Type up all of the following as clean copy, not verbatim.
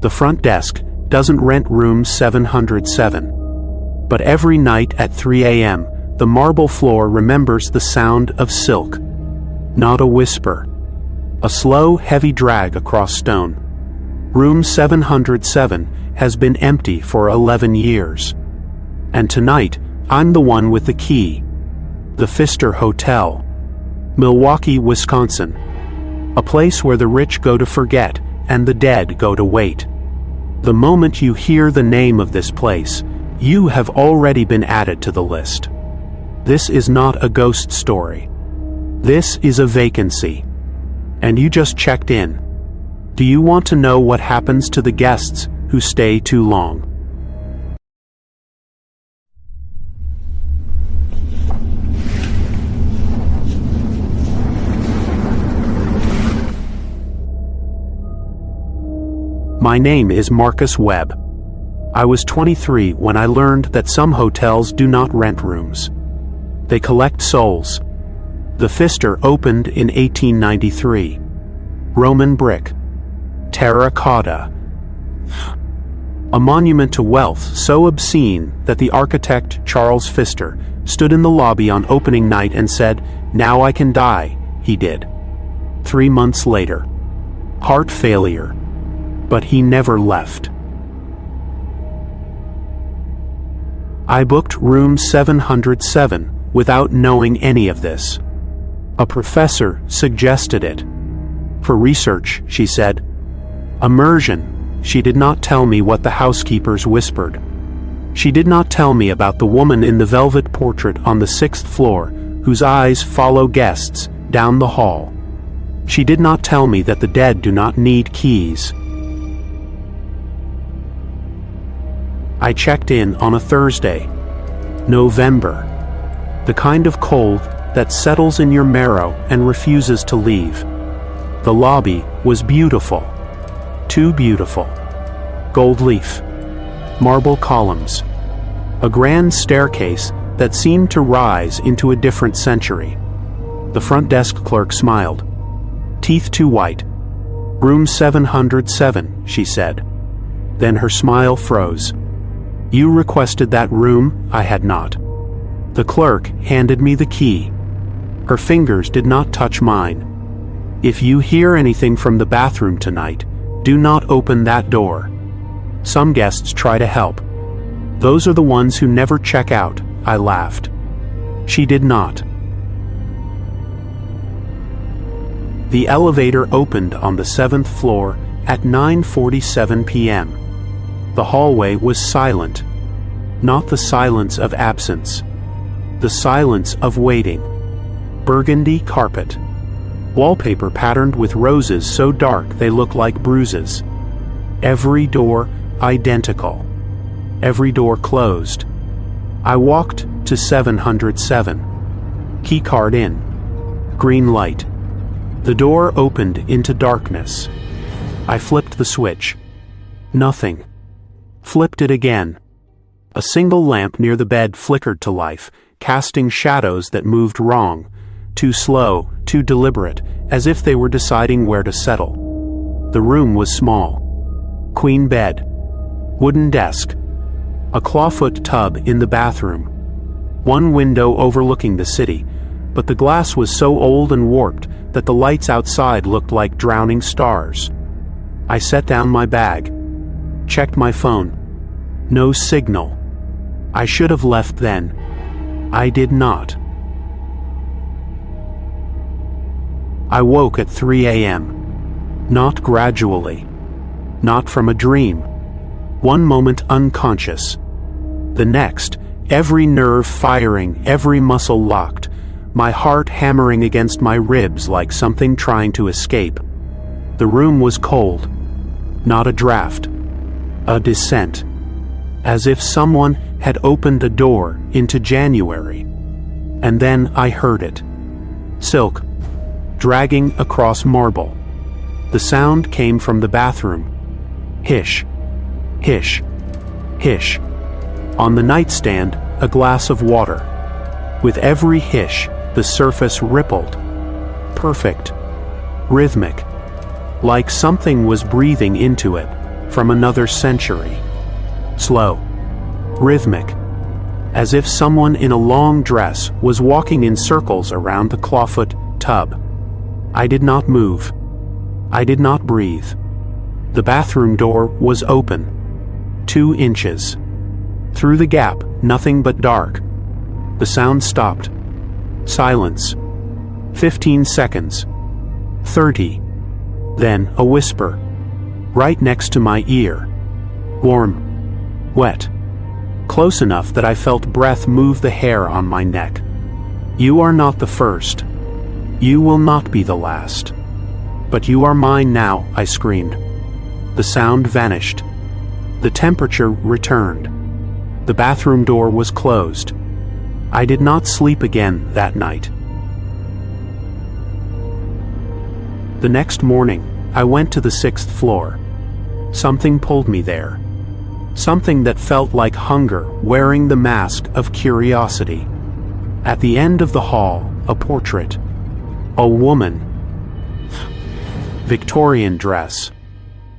The front desk doesn't rent room 707. But every night at 3 a.m., the marble floor remembers the sound of silk. Not a whisper. A slow, heavy drag across stone. Room 707 has been empty for 11 years. And tonight, I'm the one with the key. The Pfister Hotel. Milwaukee, Wisconsin. A place where the rich go to forget and the dead go to wait. The moment you hear the name of this place, you have already been added to the list. This is not a ghost story. This is a vacancy. And you just checked in. Do you want to know what happens to the guests who stay too long? My name is Marcus Webb. I was 23 when I learned that some hotels do not rent rooms. They collect souls. The Pfister opened in 1893. Roman brick. Terracotta. A monument to wealth so obscene that the architect Charles Pfister stood in the lobby on opening night and said, "Now I can die," he did. 3 months later. Heart failure. But he never left. I booked room 707 without knowing any of this. A professor suggested it. For research, she said. Immersion. She did not tell me what the housekeepers whispered. She did not tell me about the woman in the velvet portrait on the 6th floor, whose eyes follow guests down the hall. She did not tell me that the dead do not need keys. I checked in on a Thursday. November. The kind of cold that settles in your marrow and refuses to leave. The lobby was beautiful. Too beautiful. Gold leaf. Marble columns. A grand staircase that seemed to rise into a different century. The front desk clerk smiled. Teeth too white. Room 707, she said. Then her smile froze. You requested that room, I had not. The clerk handed me the key. Her fingers did not touch mine. If you hear anything from the bathroom tonight, do not open that door. Some guests try to help. Those are the ones who never check out, I laughed. She did not. The elevator opened on the 7th floor at 9:47 p.m. The hallway was silent. Not the silence of absence. The silence of waiting. Burgundy carpet. Wallpaper patterned with roses so dark they look like bruises. Every door identical. Every door closed. I walked to 707. Key card in. Green light. The door opened into darkness. I flipped the switch. Nothing. Flipped it again. A single lamp near the bed flickered to life, casting shadows that moved wrong, too slow, too deliberate, as if they were deciding where to settle. The room was small. Queen bed. Wooden desk. A clawfoot tub in the bathroom. One window overlooking the city, but the glass was so old and warped that the lights outside looked like drowning stars. I set down my bag. Checked my phone. No signal. I should have left then. I did not. I woke at 3 a.m. Not gradually. Not from a dream. One moment unconscious. The next, every nerve firing, every muscle locked, my heart hammering against my ribs like something trying to escape. The room was cold. Not a draft. A descent. As if someone had opened a door into January. And then I heard it. Silk. Dragging across marble. The sound came from the bathroom. Hish. Hish. Hish. On the nightstand, a glass of water. With every hish, the surface rippled. Perfect. Rhythmic. Like something was breathing into it. from another century. Slow, rhythmic, as if someone in a long dress was walking in circles around the clawfoot tub. I did not move. I did not breathe. The bathroom door was open. 2 inches. Through the gap, nothing but dark. The sound stopped. Silence. 15 seconds. 30. Then a whisper. Right next to my ear. Warm. Wet. Close enough that I felt breath move the hair on my neck. You are not the first. You will not be the last. But you are mine now, I screamed. The sound vanished. The temperature returned. The bathroom door was closed. I did not sleep again that night. The next morning, I went to the 6th floor. Something pulled me there. Something that felt like hunger wearing the mask of curiosity. At the end of the hall, a portrait. A woman. Victorian dress.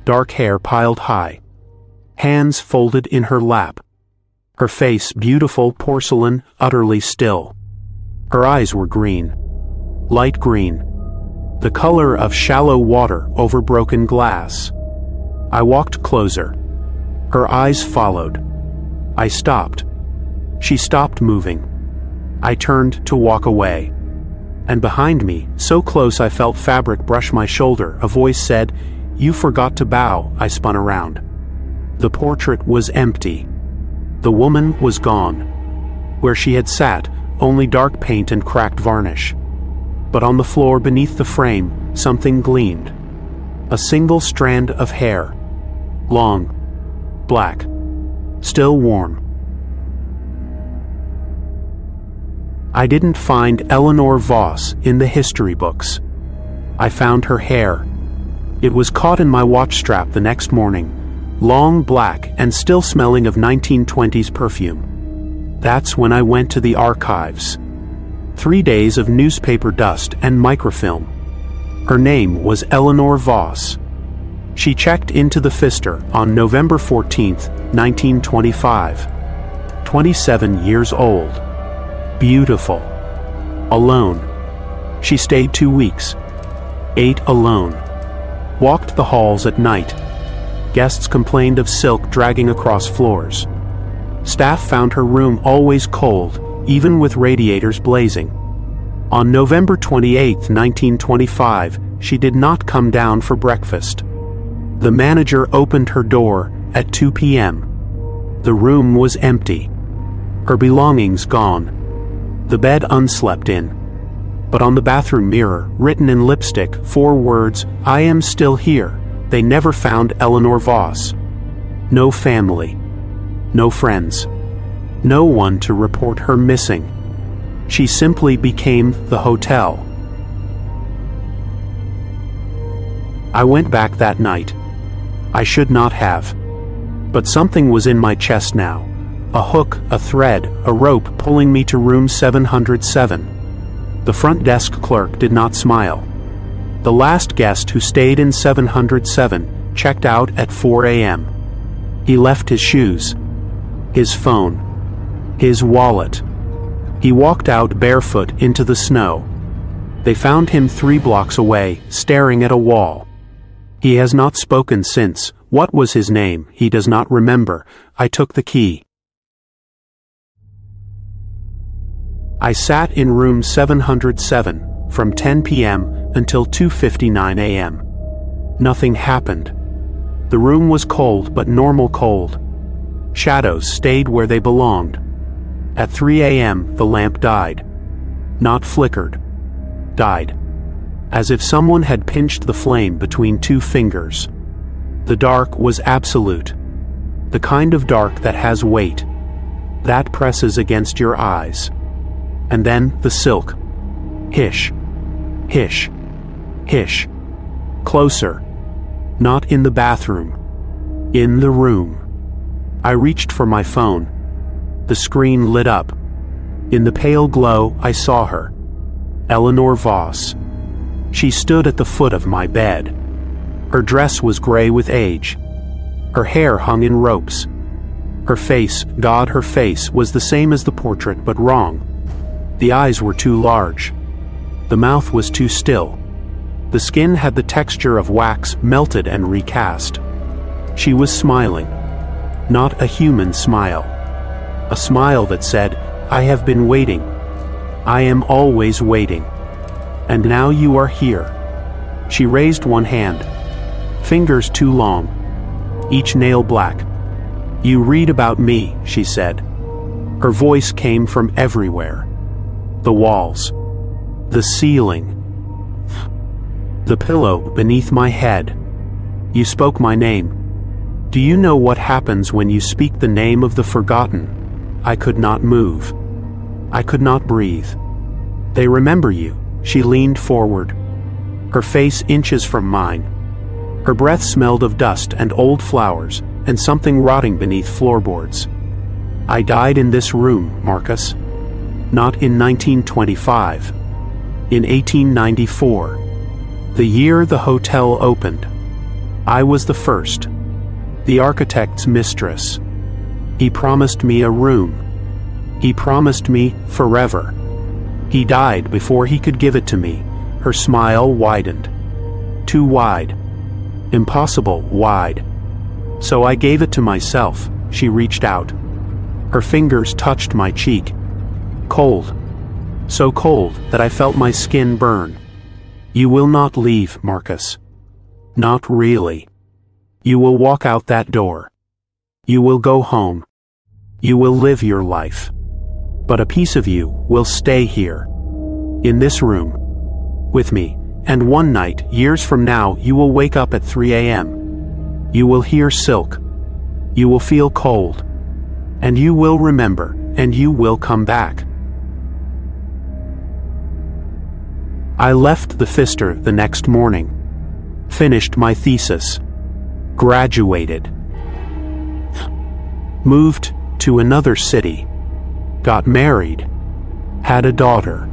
Dark hair piled high. Hands folded in her lap. Her face beautiful porcelain, utterly still. Her eyes were green. Light green. The color of shallow water over broken glass. I walked closer. Her eyes followed. I stopped. She stopped moving. I turned to walk away. And behind me, so close I felt fabric brush my shoulder, a voice said, "You forgot to bow." I spun around. The portrait was empty. The woman was gone. Where she had sat, only dark paint and cracked varnish. But on the floor beneath the frame, something gleamed. A single strand of hair. Long. Black. Still warm. I didn't find Eleanor Voss in the history books. I found her hair. It was caught in my watch strap the next morning, long black and still smelling of 1920s perfume. That's when I went to the archives. 3 days of newspaper dust and microfilm. Her name was Eleanor Voss. She checked into the Pfister on November 14, 1925. 27 years old. Beautiful. Alone. She stayed 2 weeks. Ate alone. Walked the halls at night. Guests complained of silk dragging across floors. Staff found her room always cold, even with radiators blazing. On November 28, 1925, she did not come down for breakfast. The manager opened her door at 2 p.m. The room was empty. Her belongings gone. The bed unslept in. But on the bathroom mirror, written in lipstick, 4 words, "I am still here." They never found Eleanor Voss. No family. No friends. No one to report her missing. She simply became the hotel. I went back that night. I should not have. But something was in my chest now. A hook, a thread, a rope pulling me to room 707. The front desk clerk did not smile. The last guest who stayed in 707 checked out at 4 a.m. He left his shoes, his phone, his wallet. He walked out barefoot into the snow. They found him 3 blocks away, staring at a wall. He has not spoken since. What was his name? He does not remember. I took the key. I sat in room 707 from 10 p.m. until 2:59 a.m. Nothing happened. The room was cold, but normal cold. Shadows stayed where they belonged. At 3 a.m. the lamp died. Not flickered. Died. As if someone had pinched the flame between 2 fingers. The dark was absolute. The kind of dark that has weight. That presses against your eyes. And then the silk. Hish. Hish. Hish. Closer. Not in the bathroom. In the room. I reached for my phone. The screen lit up. In the pale glow, I saw her. Eleanor Voss. She stood at the foot of my bed. Her dress was gray with age. Her hair hung in ropes. Her face, God, her face was the same as the portrait but wrong. The eyes were too large. The mouth was too still. The skin had the texture of wax melted and recast. She was smiling. Not a human smile. A smile that said, "I have been waiting. I am always waiting. And now you are here." She raised one hand. Fingers too long. Each nail black. "You read about me," she said. Her voice came from everywhere. The walls. The ceiling. The pillow beneath my head. "You spoke my name. Do you know what happens when you speak the name of the forgotten?" I could not move. I could not breathe. "They remember you." She leaned forward. Her face inches from mine. Her breath smelled of dust and old flowers and something rotting beneath floorboards. "I died in this room, Marcus. Not in 1925. In 1894. The year the hotel opened. I was the first. The architect's mistress. He promised me a room. He promised me forever. He died before he could give it to me." Her smile widened. Too wide. Impossible wide. "So I gave it to myself." She reached out. Her fingers touched my cheek. Cold. So cold that I felt my skin burn. "You will not leave, Marcus. Not really. You will walk out that door. You will go home. You will live your life. But a piece of you will stay here. In this room. With me. And one night, years from now, you will wake up at 3 a.m. You will hear silk. You will feel cold. And you will remember, and you will come back." I left the Pfister the next morning. Finished my thesis. Graduated. Moved to another city. Got married. Had a daughter.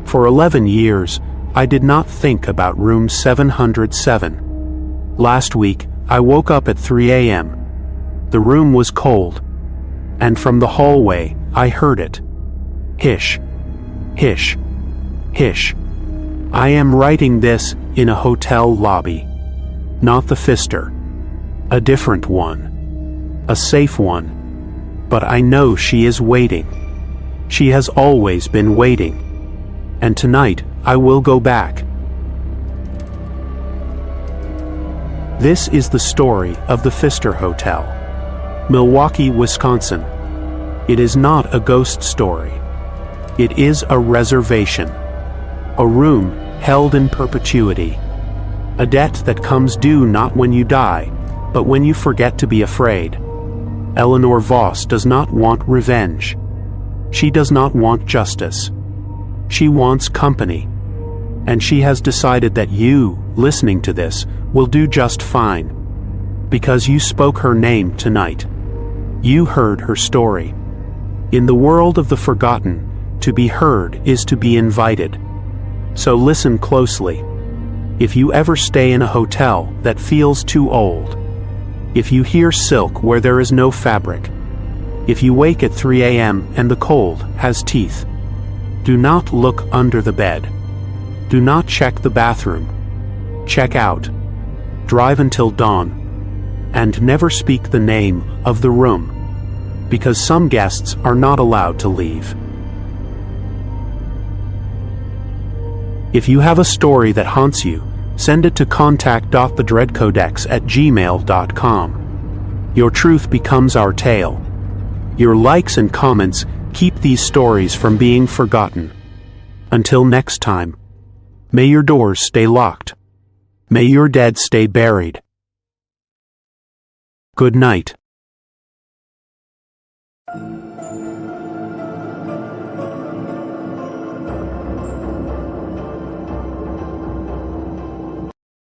For 11 years, I did not think about room 707. Last week, I woke up at 3 a.m. The room was cold. And from the hallway, I heard it. Hish. Hish. Hish. I am writing this in a hotel lobby. Not the Pfister. A different one. A safe one. But I know she is waiting. She has always been waiting. And tonight, I will go back. This is the story of the Pfister Hotel. Milwaukee, Wisconsin. It is not a ghost story. It is a reservation. A room held in perpetuity. A debt that comes due not when you die, but when you forget to be afraid. Eleanor Voss does not want revenge. She does not want justice. She wants company. And she has decided that you, listening to this, will do just fine. Because you spoke her name tonight. You heard her story. In the world of the forgotten, to be heard is to be invited. So listen closely. If you ever stay in a hotel that feels too old, if you hear silk where there is no fabric, if you wake at 3 a.m. and the cold has teeth, do not look under the bed. Do not check the bathroom. Check out. Drive until dawn. And never speak the name of the room, because some guests are not allowed to leave. If you have a story that haunts you, send it to contact.thedreadcodex@gmail.com. Your truth becomes our tale. Your likes and comments keep these stories from being forgotten. Until next time, may your doors stay locked. May your dead stay buried. Good night.